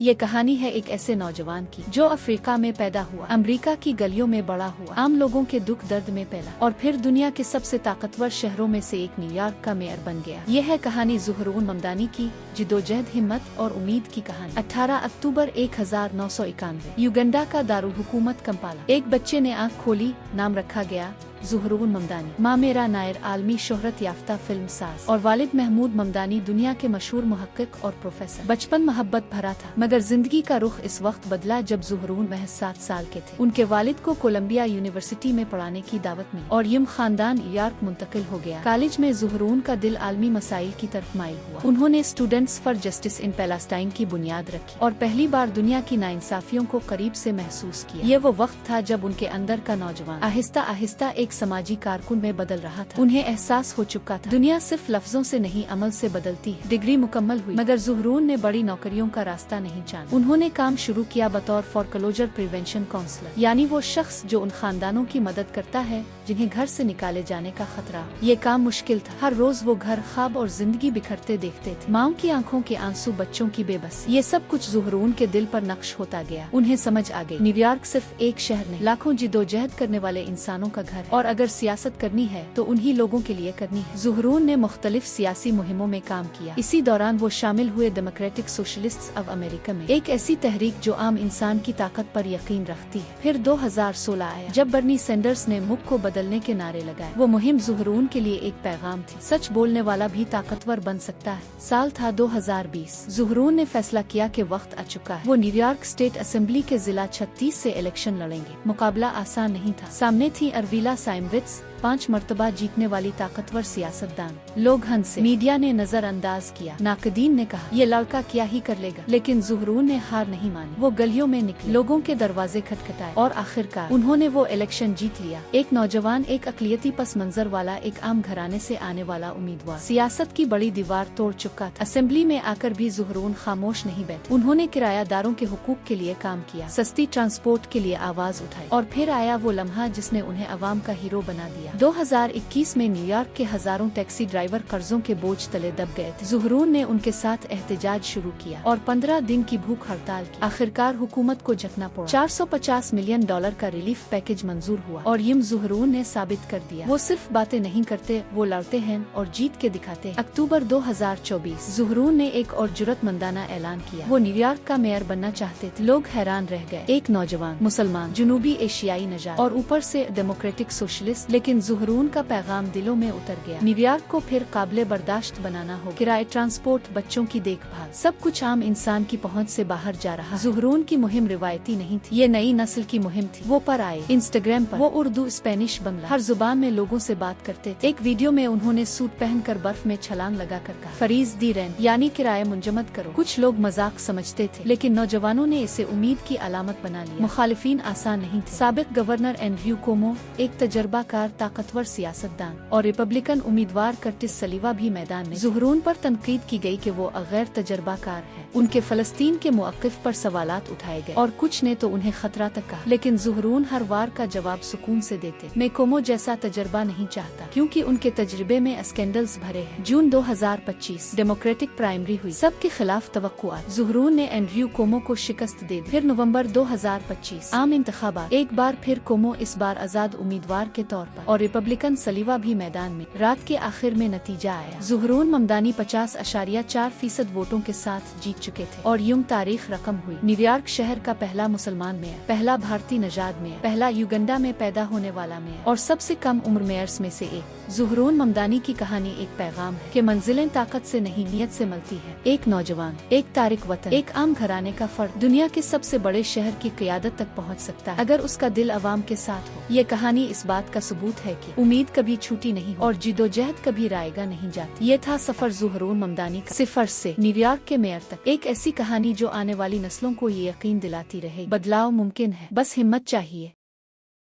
ये कहानी है एक ऐसे नौजवान की जो अफ्रीका में पैदा हुआ, अमेरिका की गलियों में बड़ा हुआ, आम लोगों के दुख दर्द में पला और फिर दुनिया के सबसे ताकतवर शहरों में से एक न्यूयॉर्क का मेयर बन गया। यह है कहानी ज़ुहरून ममदानी की जिद्दोजहद, हिम्मत और उम्मीद की कहानी। 18 अक्टूबर 1991 युगांडा का दारुल हुकूमत कंपाला। एक बच्चे ने आँख खोली, नाम रखा गया ज़ुहरून ममदानी। माँ मेरा नायर आलमी शोहरत याफ्ता फिल्म साज और वालिद महमूद ममदानी दुनिया के मशहूर मुहक्किक और प्रोफेसर। बचपन मोहब्बत भरा था मगर जिंदगी का रुख इस वक्त बदला जब ज़ुहरून महज 7 साल के थे। उनके वालिद को कोलंबिया यूनिवर्सिटी में पढ़ाने की दावत मिली और यूं खानदान न्यूयॉर्क मुंतकिल हो गया। कॉलेज में ज़ुहरून का दिल आलमी मसाइल की तरफ माइल हुआ। उन्होंने students for justice in Palestine की बुनियाद रखी और पहली बार दुनिया की नाइंसाफियों को करीब से महसूस किया। ये वो वक्त था जब उनके अंदर का नौजवान आहिस्ता आहिस्ता एक समाजी कारकुन में बदल रहा था। उन्हें एहसास हो चुका था दुनिया सिर्फ लफ्जों से नहीं अमल से बदलती है। डिग्री मुकम्मल हुई मगर ज़ुहरून ने बड़ी नौकरियों का रास्ता नहीं जाना। उन्होंने काम शुरू किया बतौर फोरक्लोजर प्रिवेंशन काउंसलर, यानी वो शख्स जो उन खानदानों की मदद करता है जिन्हें घर से निकाले जाने का खतरा। ये काम मुश्किल था। हर रोज वो घर, ख्वाब और जिंदगी बिखरते देखते थे। माँ की आंखों के आंसू, बच्चों की बेबस, ये सब कुछ ज़ुहरून के दिल पर नक्श होता गया। उन्हें समझ आ गई न्यूयॉर्क सिर्फ एक शहर नहीं, लाखों जिद्दोजहद करने वाले इंसानों का घर, और अगर सियासत करनी है तो उन्हीं लोगों के लिए करनी है। ज़ुहरून ने मुख्तलिफ सियासी मुहिमों में काम किया। इसी दौरान वो शामिल हुए डेमोक्रेटिक सोशलिस्ट्स ऑफ अमेरिका में, एक ऐसी तहरीक जो आम इंसान की ताकत पर यकीन रखती है। फिर 2016 आया जब बर्नी सैंडर्स ने मुल्क को बदलने के नारे लगाए। वो मुहिम ज़ुहरून के लिए एक पैगाम थी, सच बोलने वाला भी ताकतवर बन सकता है। साल था 2020। ज़ुहरून ने फैसला किया कि वक्त आ चुका है। वो न्यूयॉर्क स्टेट असेंबली के जिला 36 से इलेक्शन लड़ेंगे। मुकाबला आसान नहीं था। सामने थी अर्विला साइमविट्स, 5 मर्तबा जीतने वाली ताकतवर सियासतदान। लोग हंसे, मीडिया ने नजरअंदाज किया, नाकदीन ने कहा ये लड़का क्या ही कर लेगा, लेकिन ज़ुहरून ने हार नहीं मानी। वो गलियों में निकले, लोगों के दरवाजे खटखटाए और आखिरकार उन्होंने वो इलेक्शन जीत लिया। एक नौजवान, एक अकलियती पस मंजर वाला, एक आम घराने से आने वाला उम्मीदवार सियासत की बड़ी दीवार तोड़ चुका था। असेंबली में आकर भी ज़ुहरून खामोश नहीं बैठे। उन्होंने किरायादारों के हुकूक के लिए काम किया, सस्ती ट्रांसपोर्ट के लिए आवाज उठाई, और फिर आया वो लम्हा जिसने उन्हें अवाम का हीरो बना दिया। 2021 में न्यूयॉर्क के हजारों टैक्सी ड्राइवर कर्जों के बोझ तले दब गए थे। ज़ुहरून ने उनके साथ एहतजाज शुरू किया और 15 दिन की भूख हड़ताल की। आखिरकार हुकूमत को झकना पड़ा। $450 मिलियन का रिलीफ पैकेज मंजूर हुआ और यूं ज़ुहरून ने साबित कर दिया वो सिर्फ बातें नहीं करते, वो लड़ते हैं और जीत के दिखाते हैं। अक्टूबर 2024 ज़ुहरून ने एक और जुर्रतमंदाना ऐलान किया। वो न्यूयॉर्क का मेयर बनना चाहते थे। लोग हैरान रह गए। एक नौजवान, मुसलमान, जनूबी एशियाई नजात और ऊपर से डेमोक्रेटिक सोशलिस्ट, लेकिन ज़ुहरून का पैगाम दिलों में उतर गया। न्यूयॉर्क को फिर काबिले बर्दाश्त बनाना हो। किराए, ट्रांसपोर्ट, बच्चों की देखभाल, सब कुछ आम इंसान की पहुंच से बाहर जा रहा। ज़ुहरून की मुहिम रिवायती नहीं थी, ये नई नस्ल की मुहिम थी। वो पर आए इंस्टाग्राम पर, वो उर्दू, स्पेनिश, बंगला, हर जुबान में लोगों से बात करते थे। एक वीडियो में उन्होंने सूट पहनकर बर्फ में छलांग लगाकर कहा, फरीज दी रेंट, यानी किराया मुंजमद करो। कुछ लोग मजाक समझते थे, लेकिन नौजवानों ने इसे उम्मीद की अलामत बना लिया। मुखालिफिन आसान नहीं थे। साबिक गवर्नर एंड्रयू कोमो, एक तजर्बाकार ताकतवर सियासतदान, और रिपब्लिकन उम्मीदवार कर्टिस सलीवा भी मैदान में। ज़ुहरून पर तनकीद की गई कि वो गैर तजर्बाकार है। उनके फलस्तीन के मुअक्किफ पर सवालात उठाए गए और कुछ ने तो उन्हें खतरा तक कहा, लेकिन ज़ुहरून हर वार का जवाब सुकून से देते। मैं कोमो जैसा तजर्बा नहीं चाहता, क्योंकि उनके तजर्बे में स्कैंडल्स भरे हैं। जून 2025 डेमोक्रेटिक प्राइमरी हुई, सबके खिलाफ तवक्कुआत। ज़ुहरून ने एंड्रयू कोमो को शिकस्त दे दी। फिर नवंबर 2025 आम इंतखाबात। एक बार फिर कोमो, इस बार आजाद उम्मीदवार के तौर पर, और रिपब्लिकन सलीवा भी मैदान में। रात के आखिर में नतीजा आया। ज़ुहरून ममदानी 50.4% वोटों के साथ जीत चुके थे और यूं तारीख रकम हुई। न्यूयॉर्क शहर का पहला मुसलमान मेयर, पहला भारतीय नजाद मेयर, पहला युगांडा में पैदा होने वाला मेयर और सबसे कम उम्र मेयर्स में से एक। ज़ुहरून ममदानी की कहानी एक पैगाम है कि मंजिलें ताकत से नहीं, नियत से मिलती है। एक नौजवान, एक तारिक वतन, एक आम घराने का फर्द दुनिया के सबसे बड़े शहर की क़यादत तक पहुँच सकता है अगर उसका दिल अवाम के साथ हो। ये कहानी इस बात का सबूत है कि उम्मीद कभी छूटी नहीं और जिद्दोजहद कभी रायगा नहीं जाती। ये था सफर ज़ुहरून ममदानी का, सिफर से न्यूयॉर्क के मेयर तक। एक ऐसी कहानी जो आने वाली नस्लों को ये यकीन दिलाती रहे बदलाव मुमकिन है, बस हिम्मत चाहिए।